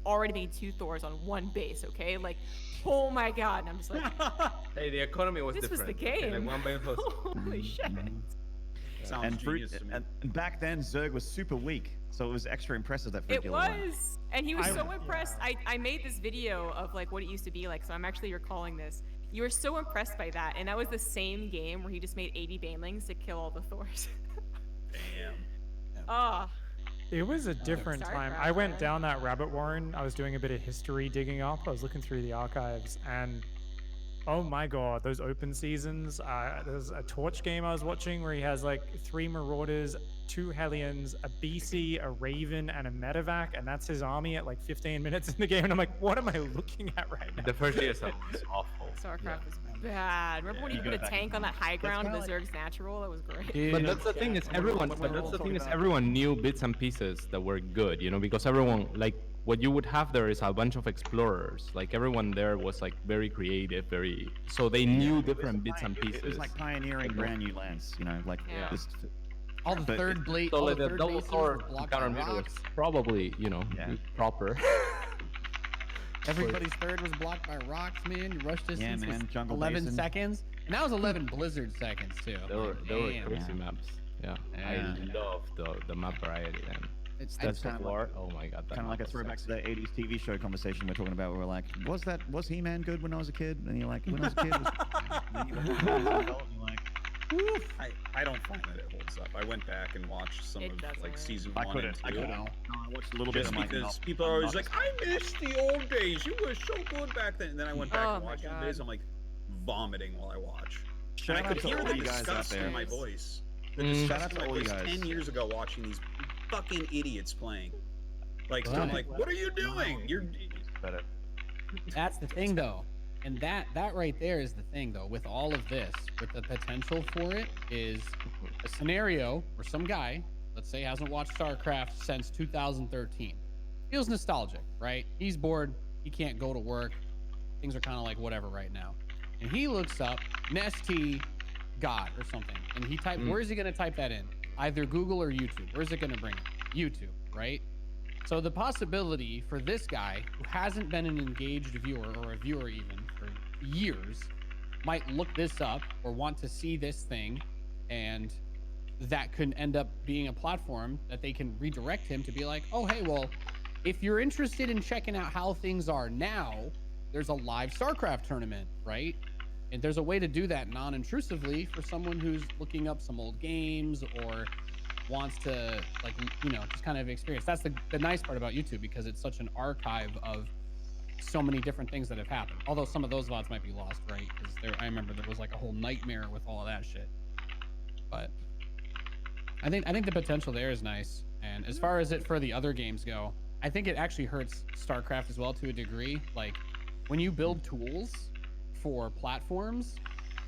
already made 2 Thors on 1 base, okay? Like, oh my god. And I'm just like, Hey, the economy was this was different. the game. Okay, like 1 base was... Holy shit. Sounds genius to me. And back then, Zerg was super weak, so it was extra impressive that It Fruit won. was, and he was so impressed. I made this video of like what it used to be like, so I'm actually recalling this. You were so impressed by that, and that was the same game where he just made 80 banelings to kill all the Thors. Damn. Ah. It was a different time. I went down that rabbit warren. I was doing a bit of history digging up. I was looking through the archives, and oh my god, those open seasons. There's a Torch game I was watching where he has like 3 Marauders, 2 Hellions, a BC, a Raven, and a Medevac, and that's his army at like 15 minutes in the game. And I'm like, what am I looking at right now? The first year was awful. StarCraft was bad. Remember when you put a tank on that high ground in the Zerg's Natural? That was great. But that's the thing is everyone knew bits and pieces that were good, you know, because everyone, like, what you would have there is a bunch of explorers. Like, everyone there was like very creative, so they knew different bits and pieces. It was like pioneering brand new lands, you know, like just all the third blade. So all like the the third double bases core were blocked counter by meter was rocks. probably, you know, proper. Everybody's third was blocked by rocks, man. Your rush distance was Jungle 11 Basin. seconds. And that was 11 blizzard seconds, too. There were Damn. crazy maps. Yeah. I love the map variety then. That's the kind of floor. like, Oh my god. kind of like a throwback to that 80s TV show conversation we're talking about. Where we're like, was He-Man good when I was a kid? And you're like, when I was a kid, and then you adult, and you're like, woof. I don't find that it holds up. I went back and watched some It of like doesn't. season I 1 couldn't. and 2. I couldn't. No, I watched a little bit. Just I'm like, because no, people are I'm always not. like, I miss the old days. You were so good back then. And then I went back Oh and my watched the God. days. I'm like vomiting while I watch. Shout And I out could to hear all the you guys out disgust there. in my voice. The Mm. disgust Shout out in to my all you voice guys. 10 years ago watching these fucking idiots playing. Like, I'm Right. like, what are you doing? You're That's the thing, though. And that right there is the thing, though. With all of this, with the potential for it, is a scenario where some guy, let's say, hasn't watched StarCraft since 2013, feels nostalgic, right? He's bored. He can't go to work. Things are kind of like whatever right now. And he looks up Nesty God or something, and he type. Where is he going to type that in? Either Google or YouTube. Where's it going to bring him? YouTube, right? So the possibility for this guy who hasn't been an engaged viewer or a viewer even for years might look this up or want to see this thing, and that could end up being a platform that they can redirect him to be like, oh, hey, well, if you're interested in checking out how things are now, there's a live StarCraft tournament, right? And there's a way to do that non-intrusively for someone who's looking up some old games or wants to, like, you know, just kind of experience. That's the nice part about YouTube, because it's such an archive of so many different things that have happened. Although some of those VODs might be lost, right? Because I remember there was like a whole nightmare with all of that shit. But I think the potential there is nice. And as far as it for the other games go, I think it actually hurts StarCraft as well to a degree. Like, when you build tools for platforms,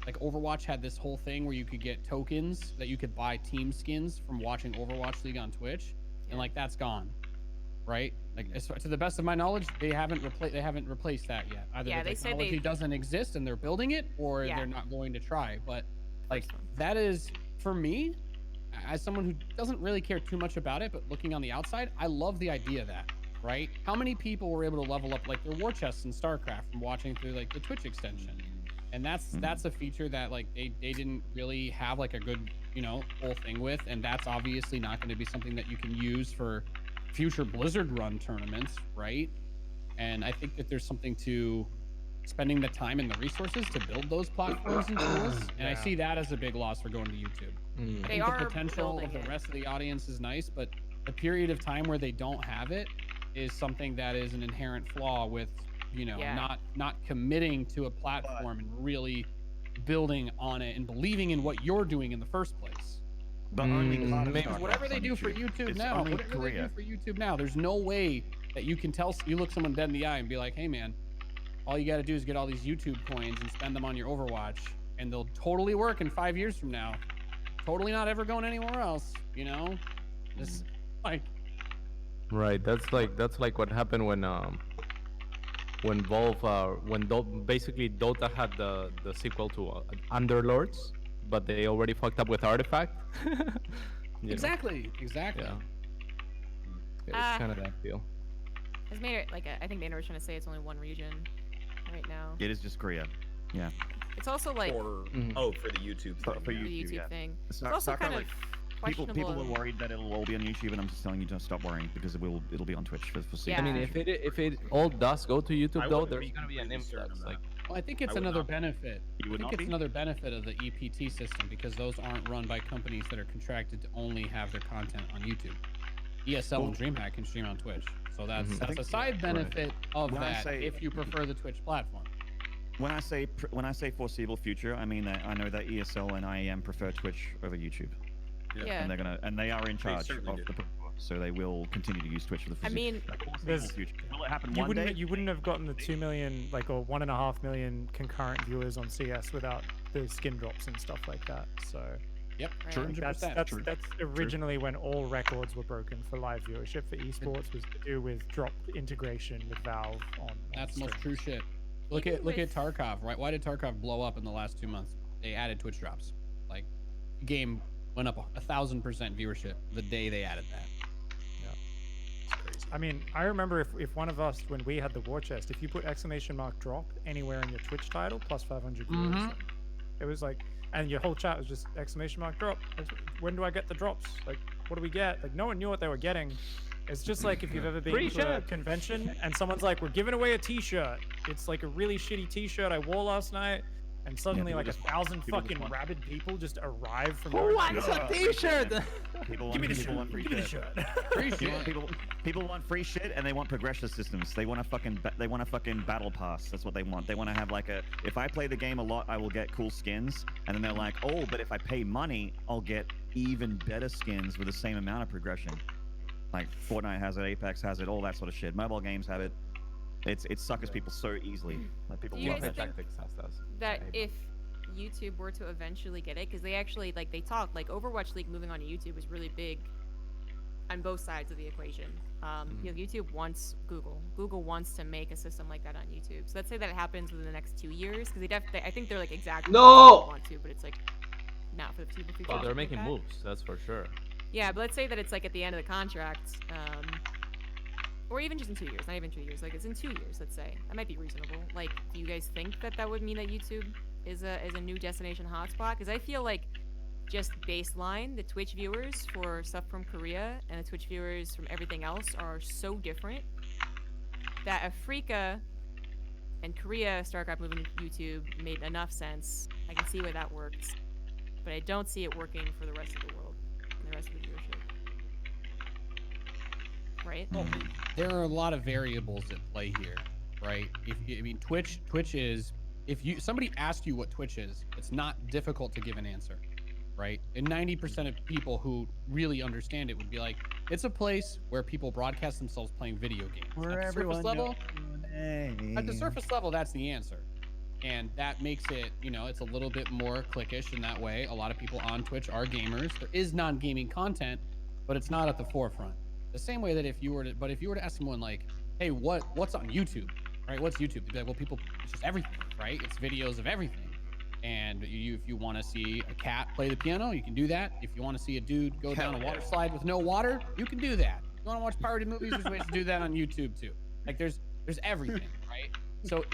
like Overwatch had this whole thing where you could get tokens that you could buy team skins from watching Overwatch League on Twitch, and like that's gone, right? Like, to the best of my knowledge, they haven't replaced that yet. Either the they said technology doesn't exist and they're building it, or they're not going to try. But like, that is, for me, as someone who doesn't really care too much about it, but looking on the outside, I love the idea of that, right? How many people were able to level up like their war chests in StarCraft from watching through like the Twitch extension? And that's a feature that like they didn't really have like a good, you know, whole thing with, and that's obviously not going to be something that you can use for future Blizzard run tournaments, right? And I think that there's something to spending the time and the resources to build those platforms and tools, and I see that as a big loss for going to YouTube. I think the potential of the rest of the audience is nice, but the period of time where they don't have it is something that is an inherent flaw with, you know, not committing to a platform and really building on it and believing in what you're doing in the first place. But only whatever they do for YouTube now, whatever they do for YouTube now, there's no way that you can you look someone dead in the eye and be like, hey man, all you got to do is get all these YouTube coins and spend them on your Overwatch, and they'll totally work in 5 years from now. Totally not ever going anywhere else, you know? This, like, right. That's like what happened when Valve basically Dota had the sequel to Underlords, but they already fucked up with Artifact. exactly. Yeah. It's kind of that feel. It's made it like I think Maynard was trying to say it's only one region right now. It is just Korea. Yeah. It's also like For for the YouTube thing. For the YouTube, YouTube yeah. thing. It's Star- also Starcraft, kind of like, questionable. People are worried that it'll all be on YouTube, and I'm just telling you to stop worrying because it'll be on Twitch for Yeah. I mean, if it all does go to YouTube I though, wouldn't there's be gonna be an completely certain influx. of Like, Well, I think it's I would another not be. benefit. You I would think not it's be? another benefit of the EPT system because those aren't run by companies that are contracted to only have their content on YouTube. ESL and DreamHack can stream on Twitch, so that's Mhm. that's a side benefit of When I that say- if you prefer the Twitch platform. When I say foreseeable future, I mean that I know that ESL and IEM prefer Twitch over YouTube, Yeah. and they are in charge of certainly do. the protocol, so they will continue to use Twitch for the I foreseeable mean, There's- future. Will it happen You one wouldn't day? you wouldn't have gotten the 2 million or 1.5 million concurrent viewers on CS without the skin drops and stuff like that. So Yep, Right. true. Like, that's 100%. that's originally when all records were broken for live viewership for esports was to do with drop integration with Valve on. That's most streams. true shit. Look Even at with- Tarkov, right? Why did Tarkov blow up in the last 2 months? They added Twitch drops. Like, game went up 1,000% viewership the day they added that. It's crazy. I mean, I remember if one of us, when we had the war chest, if you put ! drop anywhere in your Twitch title, plus 500 viewers, Mhm. like, it was like, and your whole chat was just ! drop. When do I get the drops? Like, what do we get? Like, no one knew what they were getting. It's just like if you've ever been Free to a shirt. convention and someone's like, we're giving away a t-shirt. It's like a really shitty t-shirt I wore last night. And suddenly people like just- 1,000 people just fucking want- rabid people just arrive from who nowhere. wants a T-shirt? People Give me the people shirt. want free Give me the shit. shirt. Free People, shit. people want free shit and they want progression systems. They want a fucking battle pass. That's what they want. They want to have like a, if I play the game a lot, I will get cool skins. And then they're like, oh, but if I pay money, I'll get even better skins with the same amount of progression. Like Fortnite has it, Apex has it, all that sort of shit. Mobile games have it. It suckers people so easily. Like people Do you love guys it. think Tactics has does. that if YouTube were to eventually get it, because they actually like they talk like Overwatch League moving on to YouTube is really big on both sides of the equation. You know, YouTube wants Google wants to make a system like that on YouTube. So let's say that it happens within the next 2 years, because I think they're like exactly No! what they want to, but it's like not for the future. Well, they're something like making that. moves, that's for sure. Yeah, but let's say that it's like at the end of the contract, or even just in 2 years, not even 2 years. Like it's in 2 years, let's say. That might be reasonable. Like, do you guys think that that would mean that YouTube is a new destination hotspot? Because I feel like just baseline, the Twitch viewers for stuff from Korea and the Twitch viewers from everything else are so different that Africa and Korea Starcraft moving to YouTube made enough sense. I can see why that works, but I don't see it working for the rest of the world and the rest of the viewership. Right? There are a lot of variables at play here, right? Twitch is, if somebody asks you what Twitch is, it's not difficult to give an answer, right? And 90% of people who really understand it would be like, it's a place where people broadcast themselves playing video games. Where At the everyone surface level, knows. at the surface level, that's the answer. And that makes it, it's a little bit more cliquish in that way. A lot of people on Twitch are gamers. There is non-gaming content, but it's not at the forefront. The same way that if you were to ask someone like, hey, what's on YouTube, right? What's YouTube? They'd be like, well, it's just everything, right? It's videos of everything. And if you want to see a cat play the piano, you can do that. If you want to see a dude go down a water slide with no water, you can do that. If you want to watch pirated movies, there's ways to do that on YouTube too. Like there's everything, right? So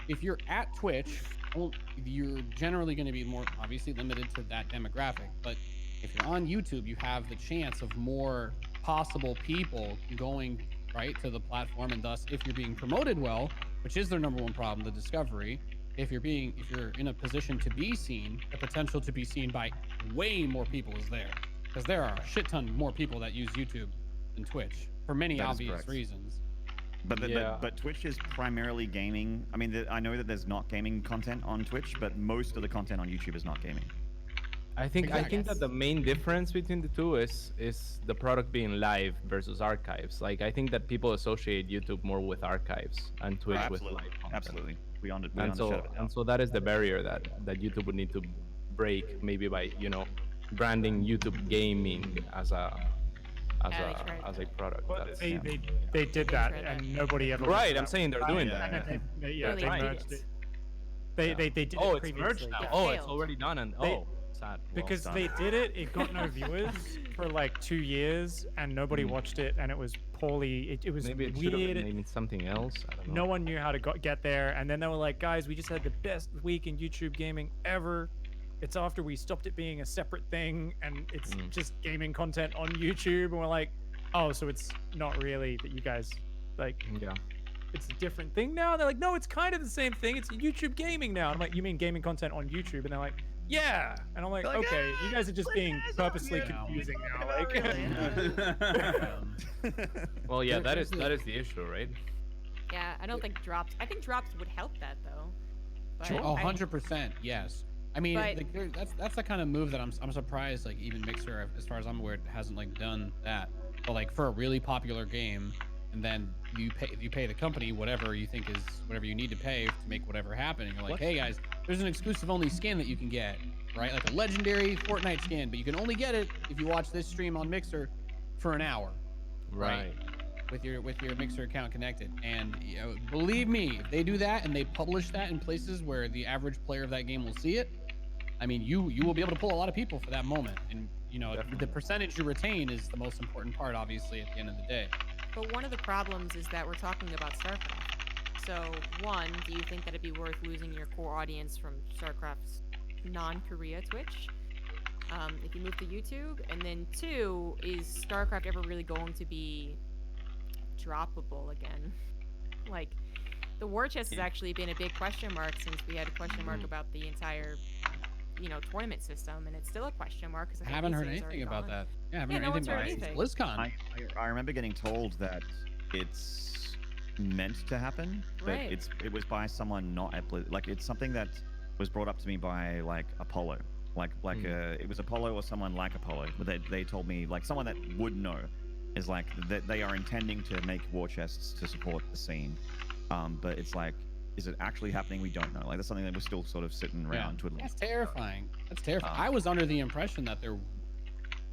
if you're at Twitch, well, you're generally going to be more obviously limited to that demographic. But if you're on YouTube, you have the chance of more possible people going right to the platform, and thus, if you're being promoted well, which is their number one problem, the discovery. If you're in a position to be seen, the potential to be seen by way more people is there, because there are a shit ton more people that use YouTube than Twitch for many That is obvious correct. reasons. But Twitch is primarily gaming. I mean, I know that there's not gaming content on Twitch, but most of the content on YouTube is not gaming. I think Exactly. that the main difference between the two is the product being live versus archives. Like I think that people associate YouTube more with archives and Twitch with live content. Absolutely. And so that is the barrier that YouTube would need to break, maybe by branding YouTube gaming as a product. Well, That's- they did that, tried that. and nobody ever. Right, went I'm that saying they're way. doing And that. then they Really merged did. it. They did Oh, it it's previously. merged now. It Oh, it's failed. already done. And They- Sad. Well Because done. they did it, it got no viewers for like 2 years, and nobody watched it, and it was poorly. It was Maybe it should have weird. been named something else. I don't know. No one knew how to get there, and then they were like, "Guys, we just had the best week in YouTube gaming ever." It's after we stopped it being a separate thing, and it's just gaming content on YouTube, and we're like, "Oh, so it's not really that you guys like." Yeah. It's a different thing now. And they're like, "No, it's kind of the same thing. It's YouTube gaming now." And I'm like, "You mean gaming content on YouTube?" And they're like, "Yeah." And I'm like, Like, "Okay, you guys are just being purposely Yeah. confusing now." Like, Well, yeah, There- that is the issue, right? Yeah, I don't think drops. I think drops would help that though. But Oh, I- 100%. Yes. I mean, But- like, that's the kind of move that I'm surprised, like, even Mixer, as far as I'm aware, hasn't like done that. But like for a really popular game, and then you pay the company whatever you think is whatever you need to pay to make whatever happen. And you're like, hey guys, there's an exclusive only skin that you can get, right? Like a legendary Fortnite skin, but you can only get it if you watch this stream on Mixer for an hour, right? With your Mixer account connected. And you know, believe me, if they do that and they publish that in places where the average player of that game will see it, I mean, you will be able to pull a lot of people for that moment. And you know, the percentage you retain is the most important part, obviously, at the end of the day. But one of the problems is that we're talking about StarCraft. So, one, do you think that it'd be worth losing your core audience from StarCraft's non-Korea Twitch if you move to YouTube? And then two, is StarCraft ever really going to be droppable again? Like, the war chest has actually been a big question mark since we had a question mark about the entire, tournament system, and it's still a question mark. I haven't heard anything about that. Yeah, I haven't heard no one's anything heard about anything. BlizzCon. I remember getting told that it's meant to happen, but Right. it was by someone not at Blizz. Like it's something that was brought up to me by like Apollo, it was Apollo or someone like Apollo. But they told me like someone that would know is like that they are intending to make war chests to support the scene, but it's like. Is it actually happening? We don't know. Like that's something that we're still sort of sitting around twiddling. That's terrifying. That's terrifying. I was under the impression that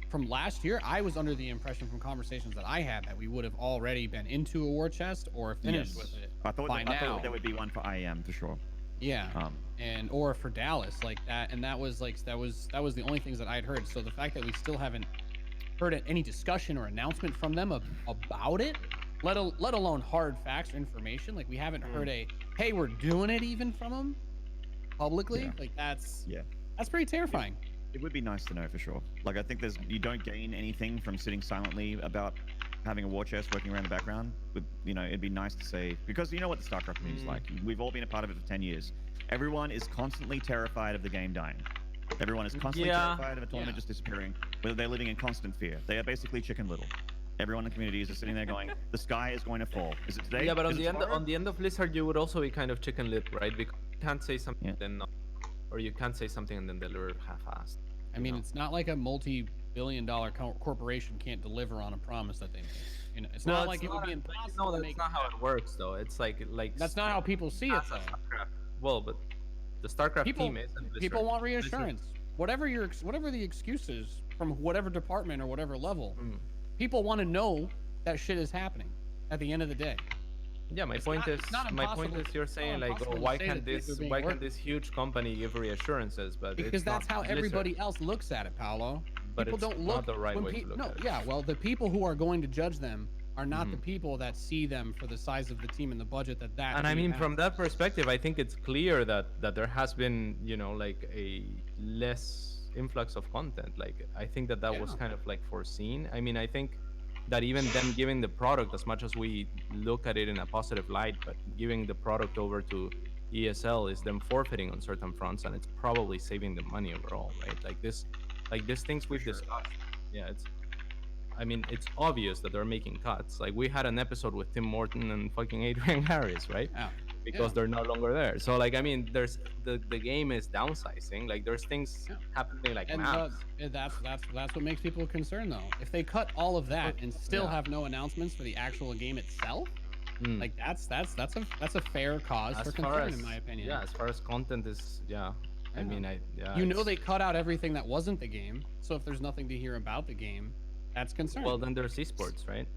from last year, I was under the impression from conversations that I had that we would have already been into a war chest or finished with it I thought by I now. thought there would be one for IEM for sure. Yeah, or for Dallas like that, and that was the only things that I'd heard. So the fact that we still haven't heard any discussion or announcement from them about it, let alone hard facts or information, like we haven't heard hey, we're doing it even from them publicly. Yeah. Like that's pretty terrifying. It would be nice to know for sure. Like I think you don't gain anything from sitting silently about having a war chest working around the background. But it'd be nice to say, because you know what the StarCraft community is like. We've all been a part of it for 10 years. Everyone is constantly terrified of the game dying. Everyone is constantly terrified of a tournament just disappearing, whether they're living in constant fear. They are basically Chicken Little. Everyone in the community is just sitting there going, the sky is going to fall. Is it today? Yeah, but Is it tomorrow? on the end of Blizzard, you would also be kind of chicken lip, right? Because you can't say something then not, or you can't say something and then deliver half-assed. I mean, it's not like a multi-billion-dollar corporation can't deliver on a promise that they make. It's not like it would be impossible. No, to that's make not how it works, though. It's like That's not how people see it, though. StarCraft. Well, but the StarCraft team isn't Blizzard. People want reassurance. Whatever the excuse is from whatever department or whatever level, people want to know that shit is happening at the end of the day. Yeah, my point is you're saying like, oh, why can't this huge company give reassurances? But because it's that's not how Blizzard. everybody else looks at it, Paolo. But People it's don't not look the right when way to look at it. Yeah, well, the people who are going to judge them are not the people that see them for the size of the team and the budget that. And I team mean, has. from that perspective, I think it's clear that there has been, like a less influx of content. Like I think that was kind of like foreseen. I mean, I think that even them giving the product, as much as we look at it in a positive light, but giving the product over to ESL is them forfeiting on certain fronts, and it's probably saving them money overall, right? Like these things we've discussed. Yeah, it's obvious that they're making cuts. Like we had an episode with Tim Morton and fucking Adrian Harris, right? Yeah. Because they're no longer there. So like, I mean, there's the game is downsizing. Like there's things happening like And maps. that's what makes people concerned, though. If they cut all of that and still have no announcements for the actual game itself, like that's a fair cause for concern, in my opinion. Yeah, as far as content is, I mean, they cut out everything that wasn't the game. So if there's nothing to hear about the game, that's concerning. Well, then there's esports, right?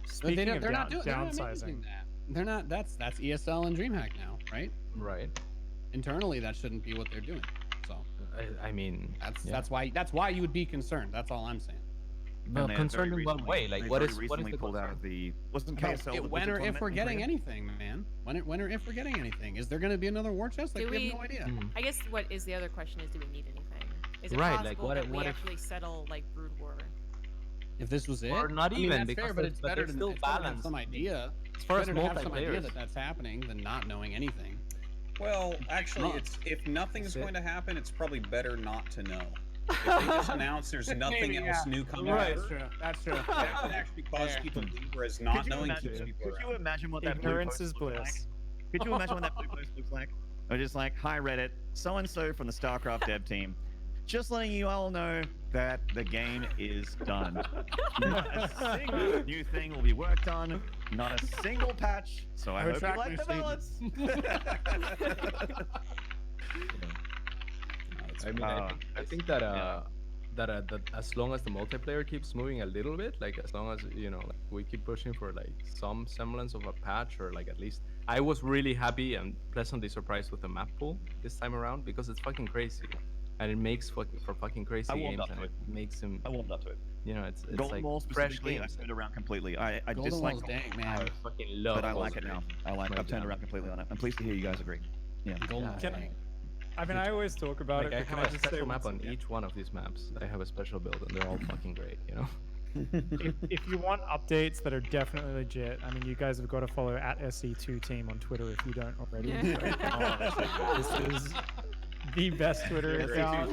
Speaking they're of not downsizing, managing that. They're not. That's ESL and DreamHack now, right? Right. Internally, that shouldn't be what they're doing. So I mean, That's why you would be concerned. That's all I'm saying. but they concerned very in what recently- way? Like, they what very is recently the pulled out concern? of the wasn't No, KSL the when Blizzard or if tournament we're in getting Korea? anything, man. When or if we're getting anything, is there going to be another war chest? Like, Do we have no idea. I guess what is the other question is, do we need anything? Is it Right, like, possible that we what if- actually settle like Brood War? If this was it, Or not I mean, even, that's because fair, but there's- it's but better there's to still it's better to have balance. some idea. As far as Better to have some idea multiplayers. that that's happening than not knowing anything. Well, actually, Months. if nothing is That's it. going to happen, it's probably better not to know. If they just announce there's nothing Maybe, else yeah. new coming Right. out, That's true. that could actually cause Fair. people to leave, whereas not Could you knowing imagine- keeps people Could you around. imagine what that blue Ignorance post is looks bliss. like? Could you imagine what that blue post looks like? Or just like, hi Reddit, so and so from the StarCraft dev team, just letting you all know that the game is done. Not a single new thing will be worked on. Not a single patch. So I No hope you track, like no the balance. I mean, I think that that as long as the multiplayer keeps moving a little bit, like as long as like, we keep pushing for like some semblance of a patch, or like at least I was really happy and pleasantly surprised with the map pool this time around, because it's fucking crazy, and it makes for fucking crazy warmed games, up and to it it. makes them, I warmed up to it. it's Golden like Wall fresh specifically, I games. turned around completely. I Golden dislike Wall's Golden dank, I man. fucking love but I Golden like it Wall. now. I've turned jam. around completely on it. I'm pleased to hear you guys agree. Yeah. Golden Wall's Can dank. I mean, I always talk about Like, it, I but can have I a just say special map once on again, each one of these maps. I have a special build, and they're all fucking great, if you want updates that are definitely legit, I mean, you guys have got to follow at SC2 Team on Twitter if you don't already. This is the best Twitter account.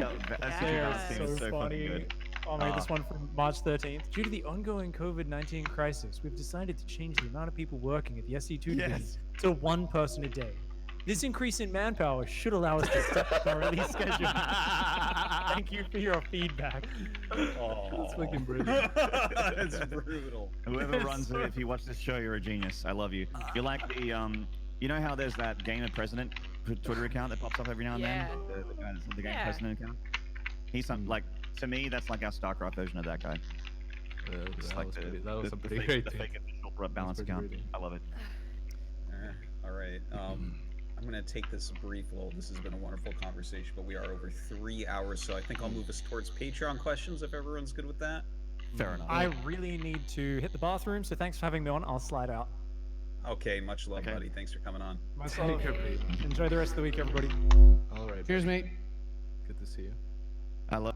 They are so funny. Oh man, this one from March 13th. Due to the ongoing COVID-19 crisis, we've decided to change the amount of people working at the SC2 division Yes. to one person a day. This increase in manpower should allow us to step up our release schedule. Thank you for your feedback. That's fucking brilliant. That's brutal. Whoever runs it, if you watch this show, you're a genius. I love you. You're like the you know how there's that Gamer President Twitter account that pops up every now and Yeah. then? The Gamer Yeah. President account. He's some like, to me, that's like our StarCraft version of that guy. It's that like was the, pretty, that was the, a the pretty fake, great the thing. fake official balance pretty account. brilliant. I love it. All right. I'm going to take this brief lull. This has been a wonderful conversation, but we are over 3 hours, so I think I'll move us towards Patreon questions if everyone's good with that. Fair enough. I really need to hit the bathroom, so thanks for having me on. I'll slide out. Okay, much love, Okay. buddy. Thanks for coming on. Myself. Take care, please. Enjoy the rest of the week, everybody. All right. Cheers, buddy. mate. Good to see you. I love.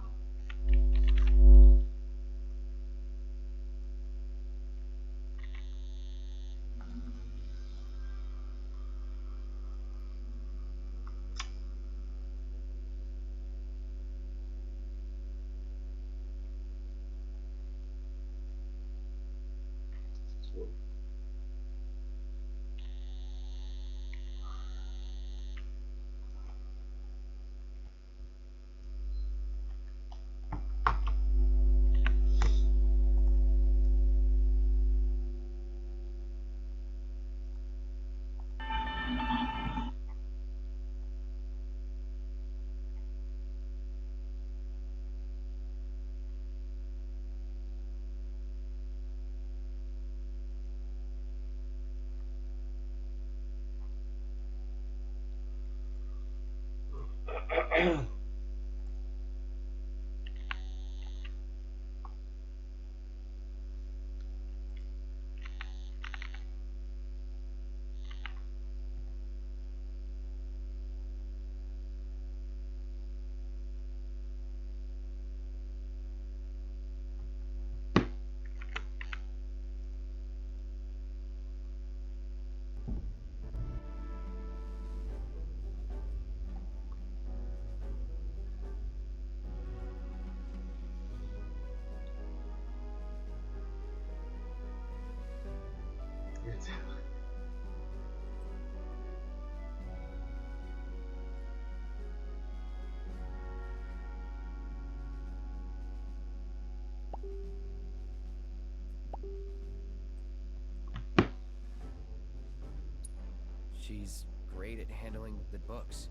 She's great at handling the books.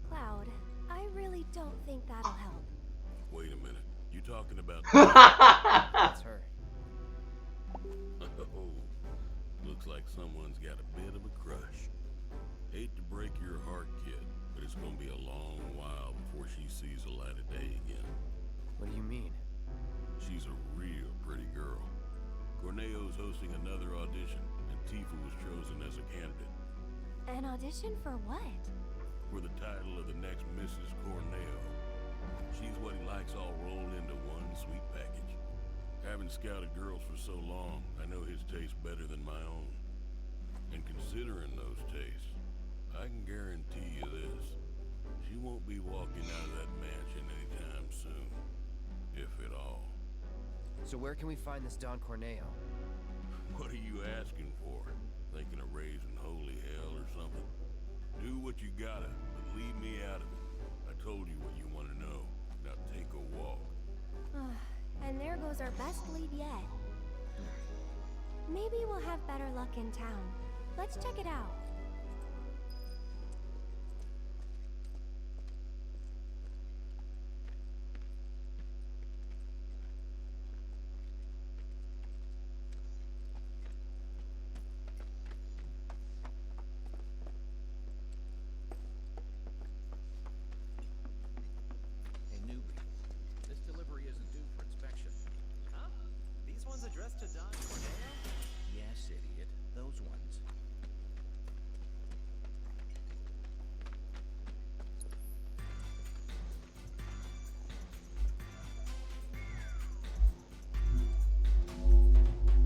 Cloud, I really don't think that'll help. Wait a minute. You talking about That's her. Oh, looks like someone's got a bit of a crush. Hate to break your heart, kid, but it's gonna be a long while before she sees the light of day again. What do you mean? She's a real pretty girl. Corneo's hosting another audition, and Tifa was chosen as a candidate. An audition for what? For the title of the next Mrs. Corneo. She's what he likes all rolled into one sweet package. Having scouted girls for so long, I know his taste better than my own. And considering those tastes, I can guarantee you this. She won't be walking out of that mansion anytime soon. If at all. So where can we find this Don Corneo? What are you asking for? Thinking of raising holy hell or something? Do what you gotta, but leave me out of it. I told you what you want to know. Now take a walk. And there goes our best lead yet. Maybe we'll have better luck in town. Let's check it out. Hey, newbie. This delivery isn't due for inspection. Huh? These ones addressed to Don Corneo? Yes, idiot. Those ones.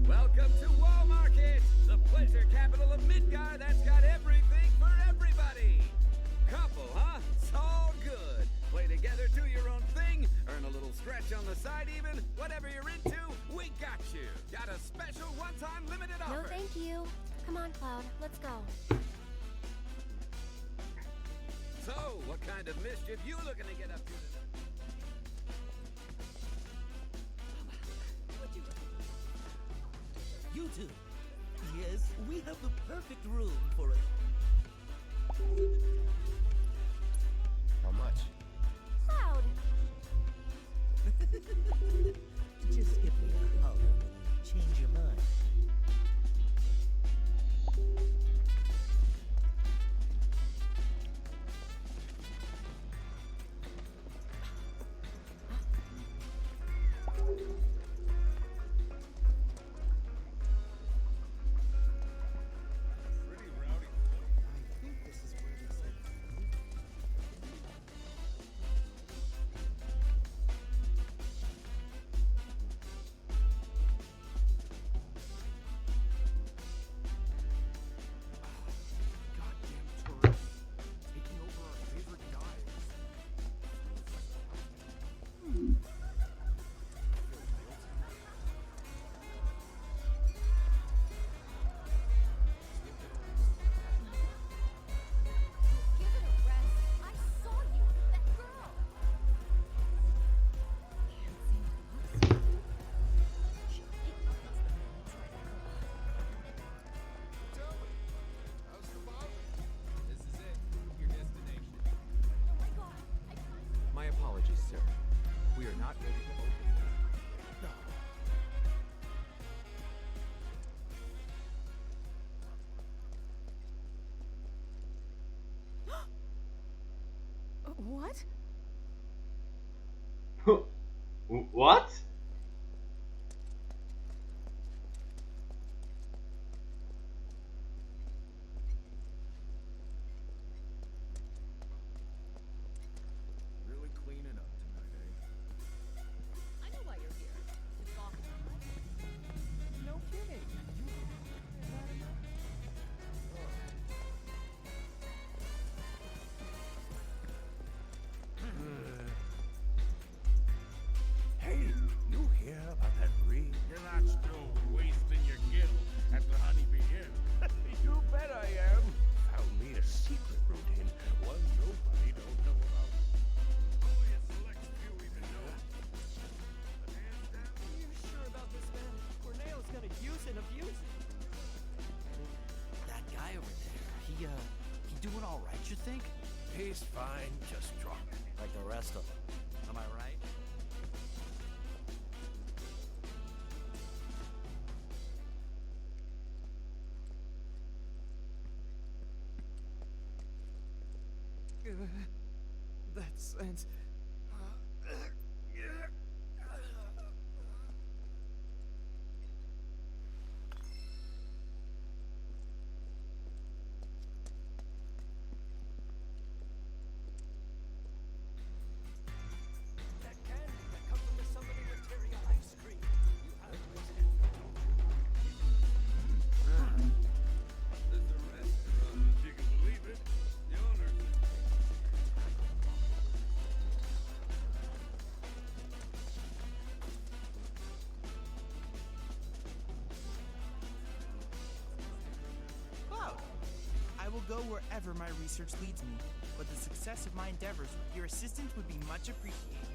Welcome to Wall Market, the pleasure capital of Midgar that's got everything for everybody. Couple, huh? It's all good. Play together, do your own thing, earn a little stretch on the side even. Whatever you're into, we got you. Got a special one-time limited offer. No, thank you. Come on, Cloud. Let's go. So, what kind of mischief you looking to get up to tonight? You two. Yes, we have the perfect room for it. How much? Cloud! Just give me a holler when you change your mind. Pretty rowdy. I think this is where they said. Goddamn tourists. Taking over our favorite guys. Give it a rest. I saw you. That girl. How's the boat? This is it. Your destination. Oh my god. I can't. My apologies, sir. We are not ready to open. What? What? Really cleaning up tonight, eh? I know why you're here. It's awful. No kidding. Hey, you hear about that ring? You're not still wasting your gil at the Honeybee Inn. You bet I am. Found me a secret route in, one nobody don't know about. Only a select few even know. But hands down, Are you sure about this, man? Corneo's gonna use and abuse it. That guy over there, he doing all right, you think? he's fine. Just drop it. Like the rest of them. Am I right? that sense. That candy that comes from the summoning materia ice cream. You have to There's a restaurant, if you can believe it. The owner's Cloud! I will go wherever my research leads me, but the success of my endeavors with your assistance would be much appreciated.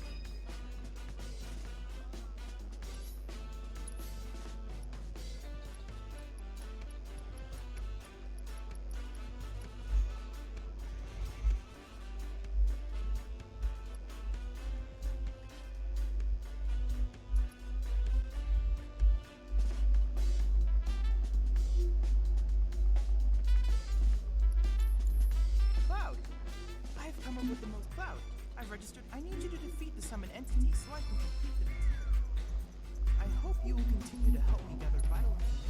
Cloud! I have come up with the most. Cloud, I've registered. I need you to defeat the summoned entity so I can complete the materia. I hope you will continue to help me gather vital information.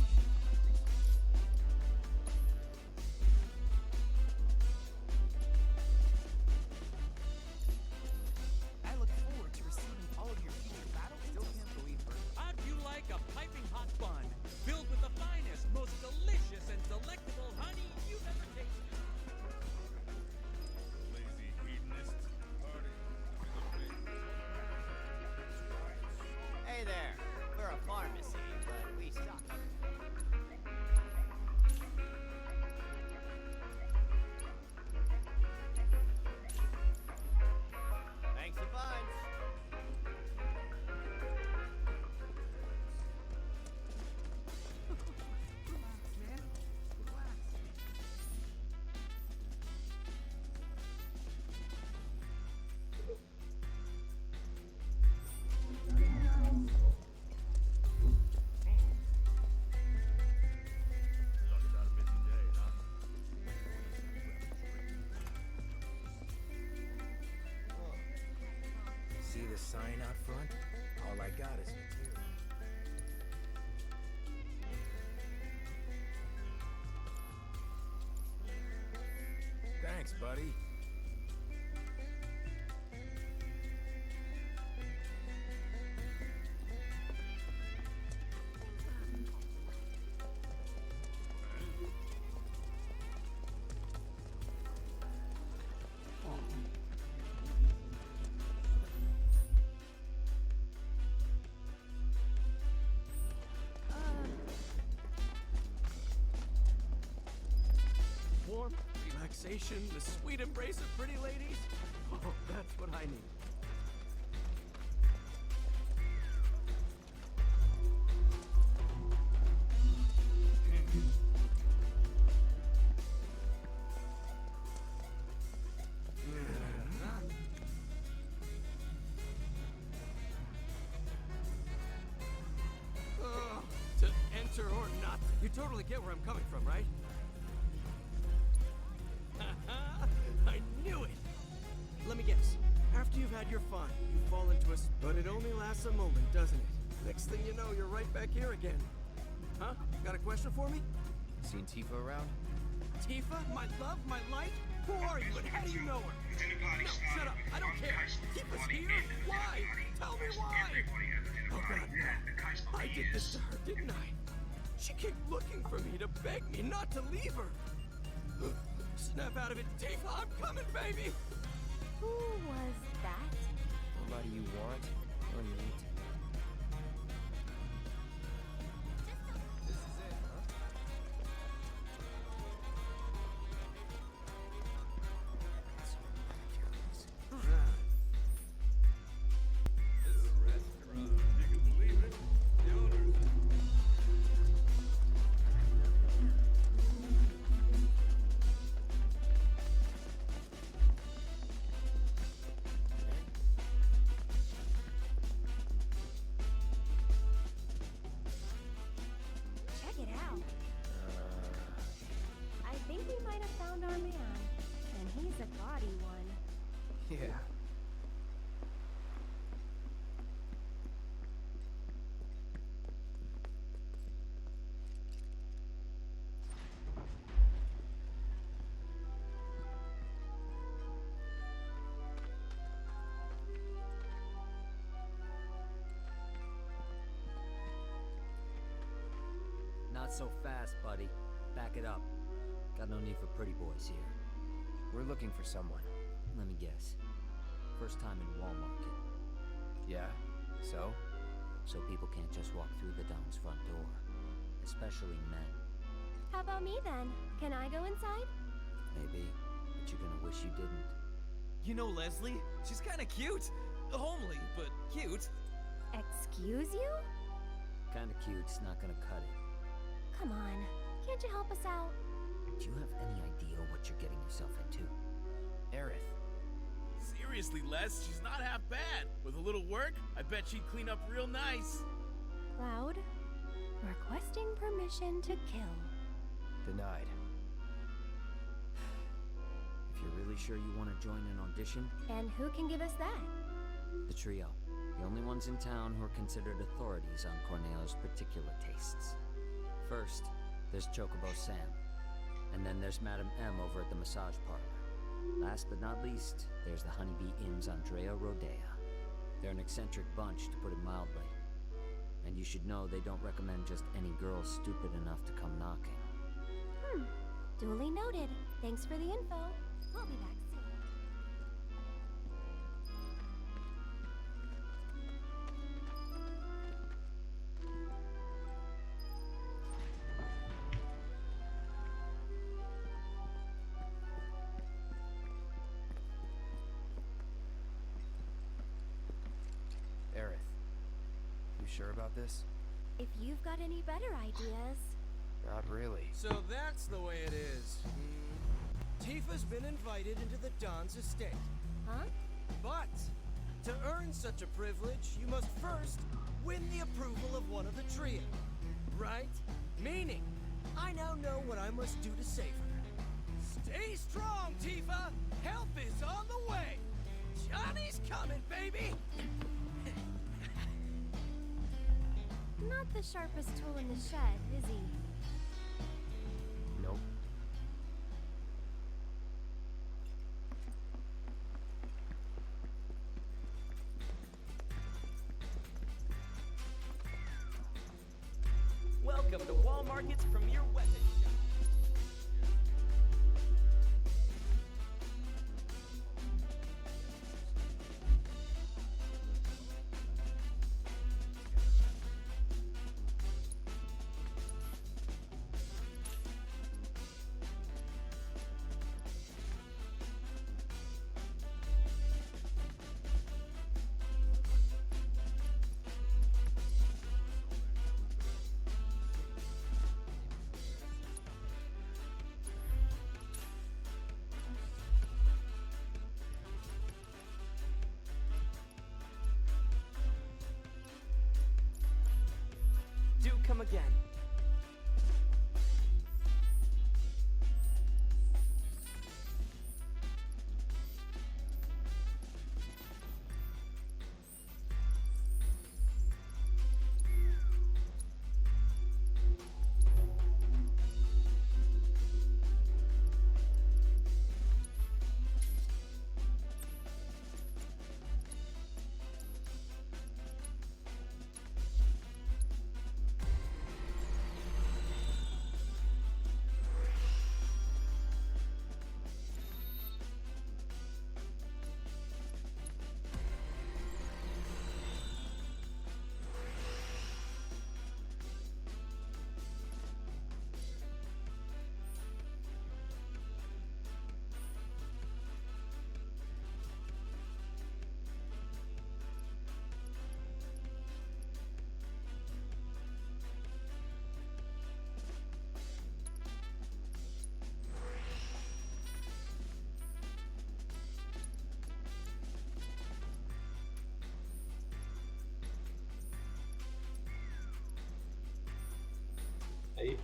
I look forward to receiving all of your future battle Still intel. can't believe her. How'd you like a piping hot bun filled with the finest, most delicious, and delectable honey you've ever tasted? lazy hedonists. Party. Hey there. We're a pharmacy, but we stock. Thanks a bunch. Man, relax. Talk about a busy day, huh? See the sign out front? All I got is material. Thanks, buddy. Warmth, relaxation, the sweet embrace of pretty ladies. Oh, that's what I need. To enter or not, you totally get where I'm coming from, right? I knew it! Let me guess. After you've had your fun, you fall into us, but it only lasts a moment, doesn't it? Next thing you know, you're right back here again. Huh? Got a question for me? Seen Tifa around? Tifa? My love? My light? Who are you and how do you know her? No, shut up. I don't care. Tifa's here? Why? Tell me why! Oh God, no. I did this to her, didn't I? She kept looking for me to beg me not to leave her. Snap out of it, Tifa! I'm coming, baby! Who was that? Nobody you want or need. This is it, huh? This restaurant, if you can believe it. The owner's Check it out. I think we might have found our man. And he's a gaudy one. Yeah. Not so fast, buddy. Back it up. Got no need for pretty boys here. We're looking for someone. Let me guess. First time in Wall Market. Yeah? So? So people can't just walk through the Don's front door. Especially men. How about me then? Can I go inside? Maybe, but you're gonna wish you didn't. You know Leslie? She's kinda cute. Homely, but cute. Excuse you? Kinda cute's not gonna cut it. Come on. Can't you help us out? Do you have any idea what you're getting yourself into? Aerith. Seriously, Les, she's not half bad. With a little work, I bet she'd clean up real nice. Loud. Requesting permission to kill. Denied. If you're really sure you want to join an audition, And who can give us that? the trio. The only ones in town who are considered authorities on Corneo's particular tastes. First, there's Chocobo Sam. And then there's Madame M over at the massage parlor. Last but not least, there's the Honeybee Inn's Andrea Rodea. They're an eccentric bunch, to put it mildly. And you should know they don't recommend just any girl stupid enough to come knocking. Duly noted. Thanks for the info. I'll be back soon. Aerith. You sure about this? If you've got any better ideas. Not really. So that's the way it is. Tifa's been invited into the Don's estate. Huh? But to earn such a privilege, you must first win the approval of one of the trio. Right? Meaning, I now know what I must do to save her. Stay strong, Tifa! Help is on the way! Johnny's coming, baby! Not the sharpest tool in the shed, is he? Nope. Welcome to Wall Market's premier weapon shop. Do come again. Hey.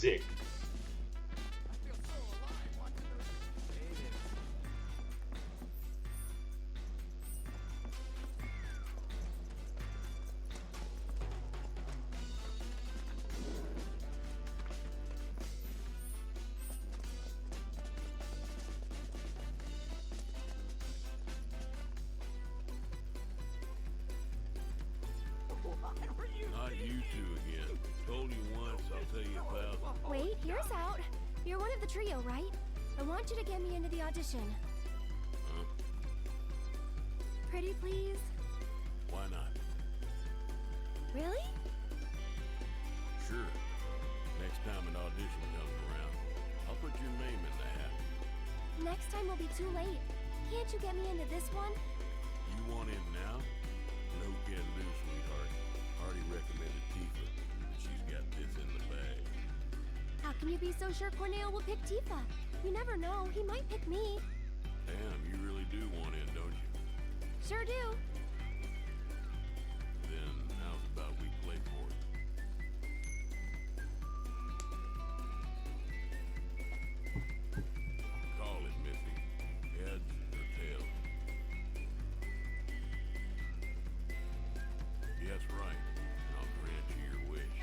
Sick. Not you two again. Told you once, I'll tell you 1,000. Wait, here's out. You're one of the trio, right? I want you to get me into the audition. Huh? Pretty please? Why not? Really? Sure. Next time an audition comes around, I'll put your name in the hat. Next time will be too late. Can't you get me into this one? You want in now? No can do, sweetheart. Already recommended Tifa, and she's got this in the bag. How can you be so sure Corneo will pick Tifa? You never know. He might pick me. Damn, you really do want in, don't you? Sure do. Then how's about we play for it? Call it, Missy. Heads or tails? Yes, right. And I'll grant you your wish.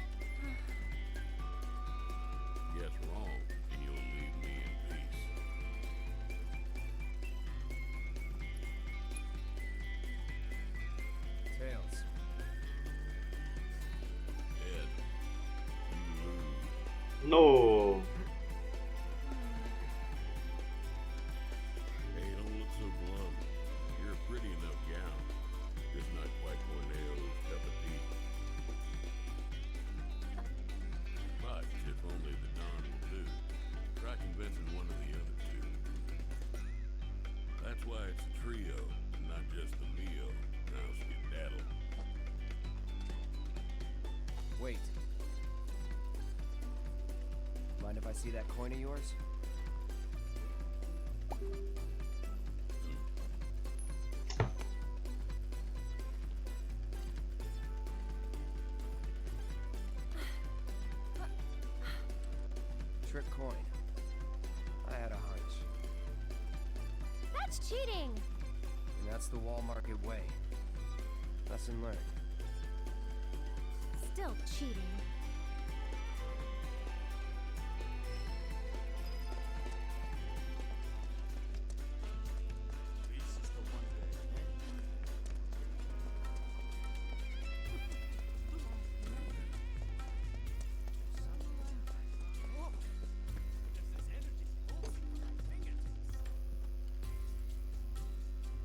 Guess wrong, and you'll leave me in peace. Tails. Ed, you lose. No. Hey, don't look so glum. You're a pretty enough gal. Just not quite Corneo's cup of tea. But if only the Don will do, try convincing one of the other two. That's why it's a trio, and not just the Mio. Now skedaddle. Wait. Mind if I see that coin of yours? Trick coin. I had a hunch. That's cheating. And that's the wall market way. Lesson learned. Still cheating.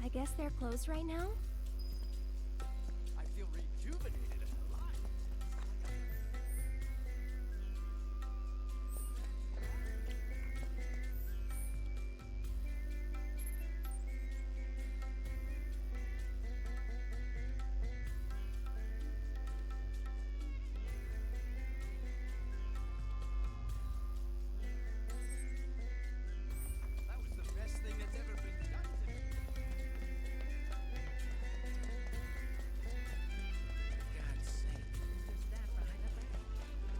I guess they're closed right now? I feel rejuvenated and alive. That was the best thing that's ever been done to me. God's sake. Who's that behind the back?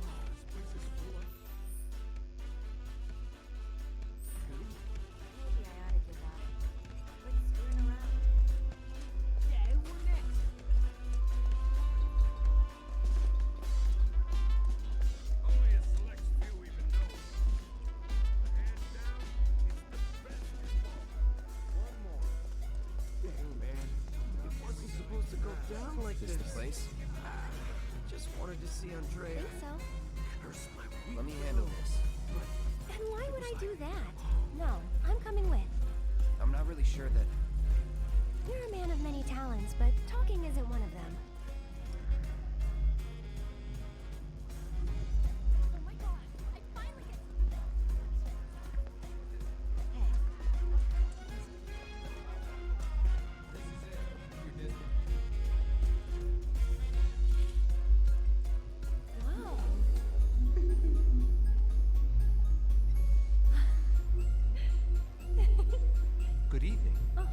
Oh, this place is full of... Maybe I ought to give up. Quit screwing around. Yeah, who next? Only a select few even know. Hands down, it's the best involvement. One more. Dang, man. It wasn't supposed to go down like This the place? Just wanted to see Andrea. Think so. Curse my Let me handle this. And why would I do that? No, I'm coming with. I'm not really sure that... You're a man of many talents, but talking isn't one of them. Oh my god, I finally get Whoa. Good evening. Oh.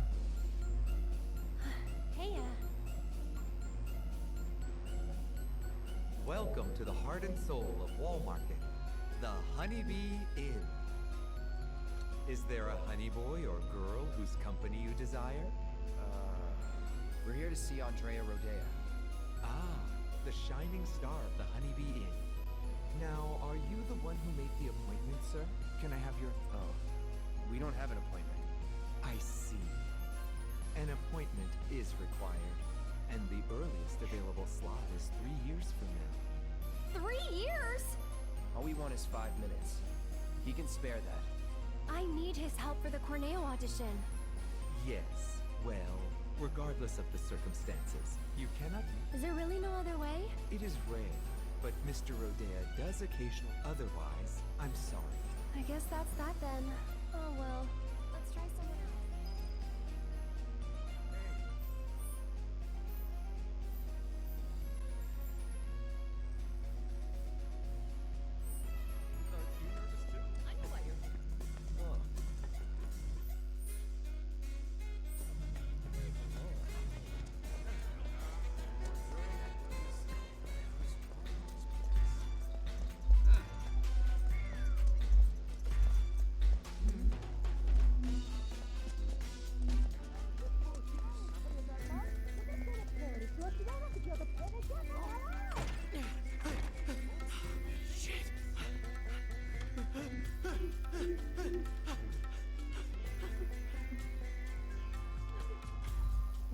Hey, Welcome to the heart and soul of Wall Market. the Honeybee Inn. Is there a honey boy or girl whose company you desire? We're here to see Andrea Rodea. Ah, the shining star of the Honeybee Inn. Now, are you the one who made the appointment, sir? Can I have your... Oh, we don't have an appointment. I see. An appointment is required, and the earliest available slot is 3 years from now. 3 years? All we want is 5 minutes. He can spare that. I need his help for the Corneo audition. Yes, well, regardless of the circumstances, you cannot... Is there really no other way? It is rare, but Mr. Rodea does occasionally... Otherwise, I'm sorry. I guess that's that then. Oh well. Let's try someone else.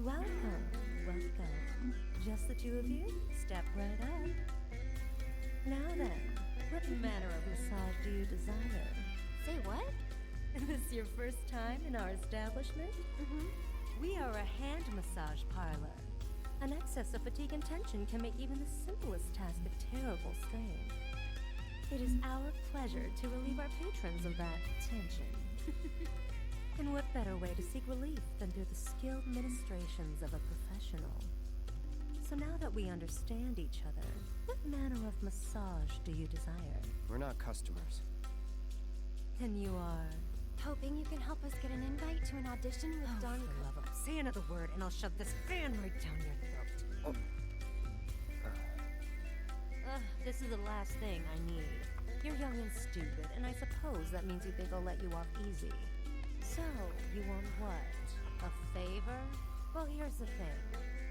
Welcome, welcome. Just the two of you? Step right up. Now then, what manner of massage do you desire? Say what? Is this your first time in our establishment? We are a hand massage parlor. An excess of fatigue and tension can make even the simplest task a terrible strain. It is our pleasure to relieve our patrons of that tension. And what better way to seek relief than through the skilled ministrations of a professional? So now that we understand each other, what manner of massage do you desire? We're not customers. Then you are... Hoping you can help us get an invite to an audition with Don... For the love of... Say another word and I'll shove this fan right down your throat. This is the last thing I need. You're young and stupid, and I suppose that means you think I'll let you off easy. So, you want what? A favor? Well, here's the thing.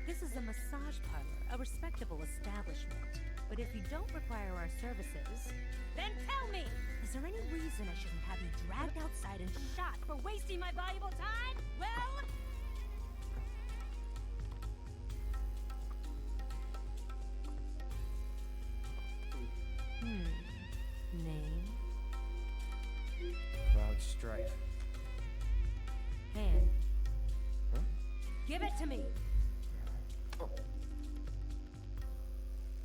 This is a massage parlor, a respectable establishment. But if you don't require our services, then tell me! Is there any reason I shouldn't have you dragged outside and shot for wasting my valuable time? Well... Name? Cloud Strife. Hand. Huh? Give it to me!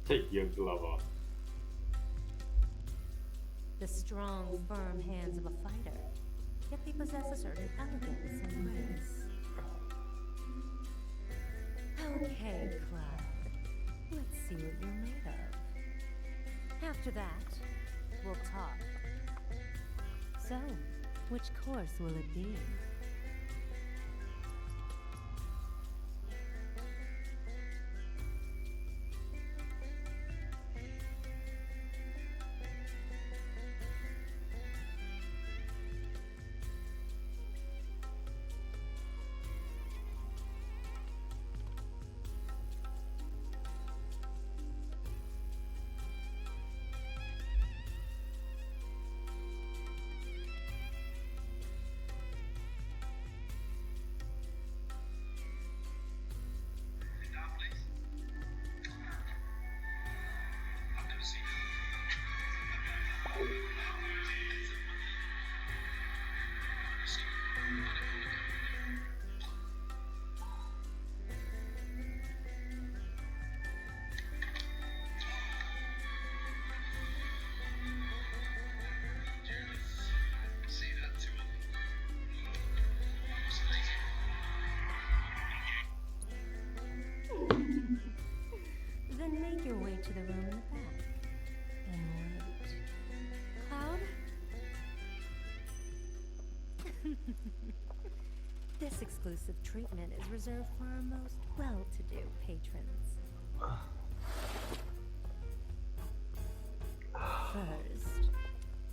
Take your glove off. The strong, firm hands of a fighter. Yet they possess a certain elegance and grace. Okay, Cloud. Let's see what you're made of. After that, we'll talk. So, which course will it be? Then make your way to the room in the back. And wait. Cloud? This exclusive treatment is reserved for our most well-to-do patrons. First,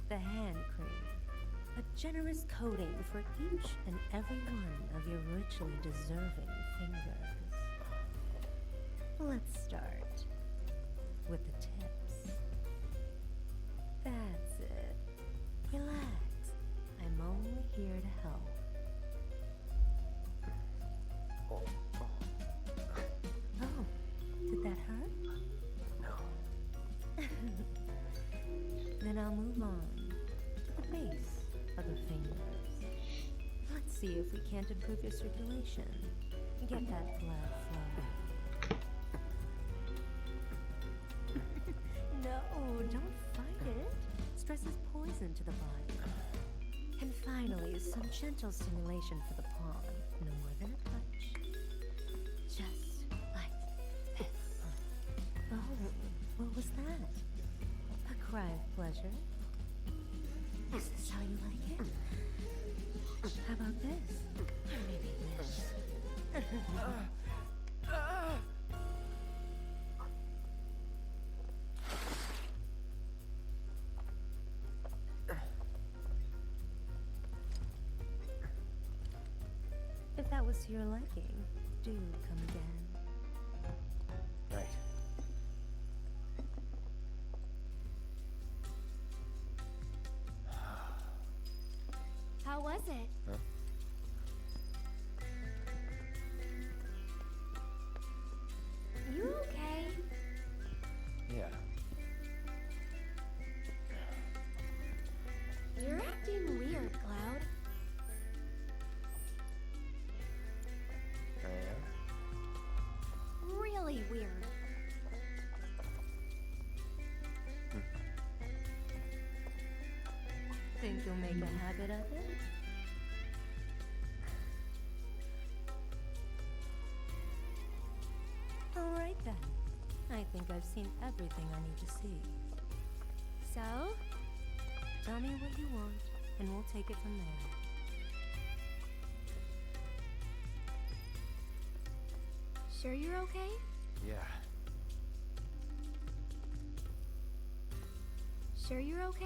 The hand cream. A generous coating for each and every one of your richly deserving fingers. Let's start with the tips. That's it. Relax. I'm only here to help. Oh, did that hurt? No. Then I'll move on to the base of the fingers. Let's see if we can't improve your circulation. Get that blood flowing. No, don't fight it. Stress is poison to the body. And finally, some gentle stimulation for the palm. No more than a touch. Just like this. Oh, what was that? A cry of pleasure? Is this how you like it? How about this? Or maybe this? If that was to your liking, do come again. Right. How was it? Huh? You okay? Yeah. You're acting weird, Cloud. I am? Really weird. Think you'll make a habit of it? All right then. I think I've seen everything I need to see. So? Tell me what you want, and we'll take it from there. Sure you're okay? Yeah. Sure you're okay?